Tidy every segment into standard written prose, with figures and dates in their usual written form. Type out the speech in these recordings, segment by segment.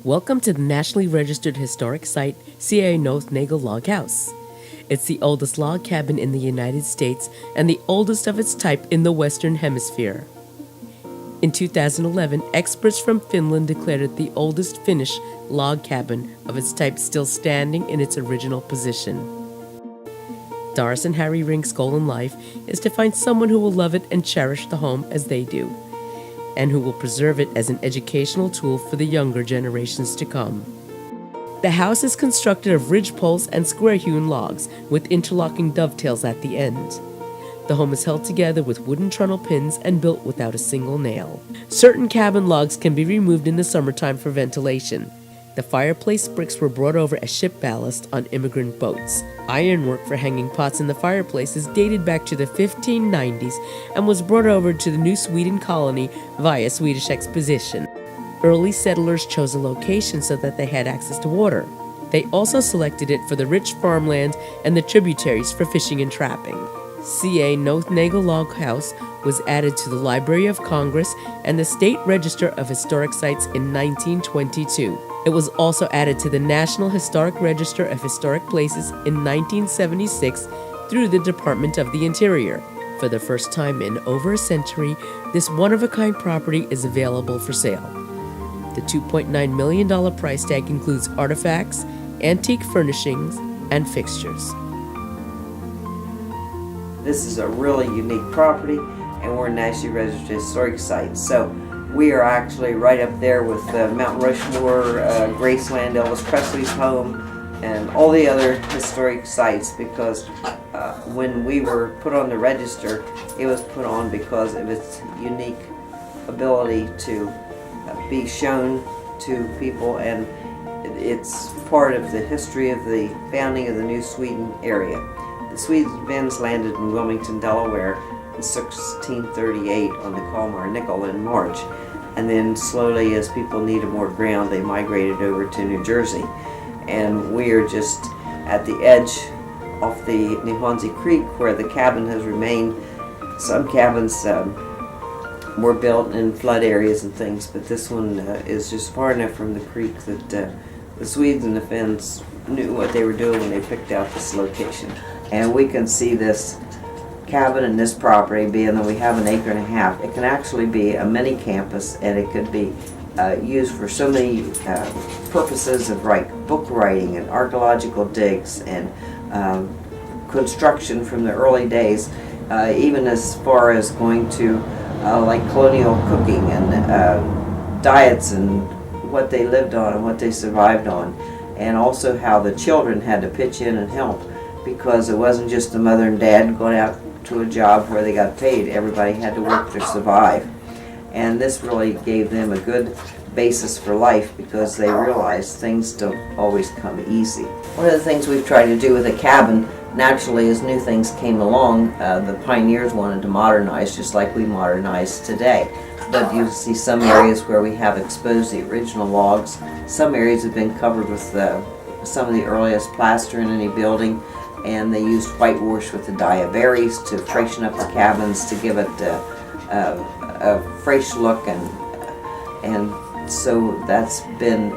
Welcome to the Nationally Registered Historic Site, CA Nothnagle Log House. It's the oldest log cabin in the United States and the oldest of its type in the Western Hemisphere. In 2011, experts from Finland declared it the oldest Finnish log cabin of its type still standing in its original position. Doris and Harry Rink's goal in life is to find someone who will love it and cherish the home as they do, and who will preserve it as an educational tool for the younger generations to come. The house is constructed of ridge poles and square-hewn logs with interlocking dovetails at the end. The home is held together with wooden trunnel pins and built without a single nail. Certain cabin logs can be removed in the summertime for ventilation. The fireplace bricks were brought over as ship ballast on immigrant boats. Ironwork for hanging pots in the fireplace is dated back to the 1590s and was brought over to the New Sweden colony via Swedish exposition. Early settlers chose a location so that they had access to water. They also selected it for the rich farmland and the tributaries for fishing and trapping. CA Nothnagle Log House was added to the Library of Congress and the State Register of Historic Sites in 1922. It was also added to the National Historic Register of Historic Places in 1976 through the Department of the Interior. For the first time in over a century, this one-of-a-kind property is available for sale. The $2.9 million price tag includes artifacts, antique furnishings, and fixtures. This is a really unique property, and we're a Nationally Registered Historic Site. So we are actually right up there with Mount Rushmore, Graceland, Elvis Presley's home, and all the other historic sites, because when we were put on the register, it was put on because of its unique ability to be shown to people, and it's part of the history of the founding of the New Sweden area. The Swedes landed in Wilmington, Delaware in 1638 on the Kalmar Nickel in March, and then slowly, as people needed more ground, they migrated over to New Jersey. And we are just at the edge off the Nihonzi Creek where the cabin has remained. Some cabins were built in flood areas and things, but this one is just far enough from the creek that the Swedes and the Finns knew what they were doing when they picked out this location. And we can see this cabin and this property, being that we have an acre and a half, it can actually be a mini campus, and it could be used for so many purposes of book writing and archaeological digs and construction from the early days, even as far as going to like colonial cooking and diets and what they lived on and what they survived on, and also how the children had to pitch in and help, because it wasn't just the mother and dad going out to a job where they got paid. Everybody had to work to survive. And this really gave them a good basis for life, because they realized things don't always come easy. One of the things we've tried to do with a cabin, naturally, as new things came along, the pioneers wanted to modernize just like we modernize today. But you see some areas where we have exposed the original logs. Some areas have been covered with some of the earliest plaster in any building, and they used whitewash with the dye of berries to freshen up the cabins, to give it a fresh look, and so that's been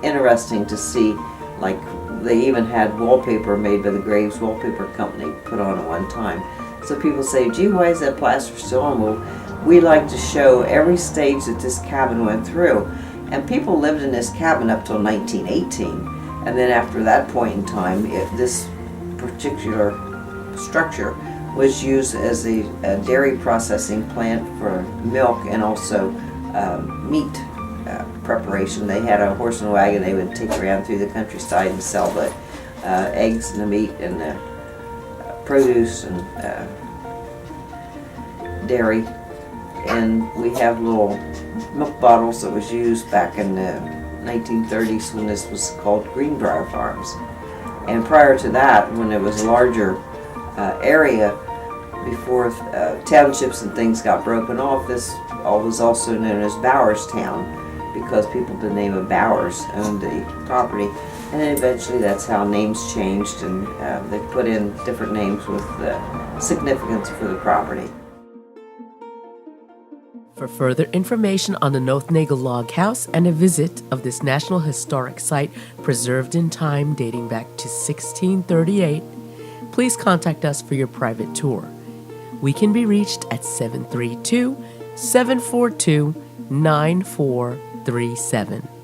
interesting to see. Like, they even had wallpaper made by the Graves Wallpaper Company put on at one time. So people say, gee, why is that plaster still on? Well, we like to show every stage that this cabin went through, and people lived in this cabin up till 1918, and then after that point in time, this particular structure was used as a dairy processing plant for milk and also meat preparation. They had a horse and wagon they would take around through the countryside and sell the eggs and the meat and the produce and dairy. And we have little milk bottles that was used back in the 1930s when this was called Greenbrier Farms. And prior to that, when it was a larger area, before townships and things got broken off, this was also known as Bowerstown, because people by the name of Bowers owned the property. And then eventually that's how names changed, and they put in different names with significance for the property. For further information on the Nothnagle Log House and a visit of this National Historic Site preserved in time dating back to 1638, please contact us for your private tour. We can be reached at 732-742-9437.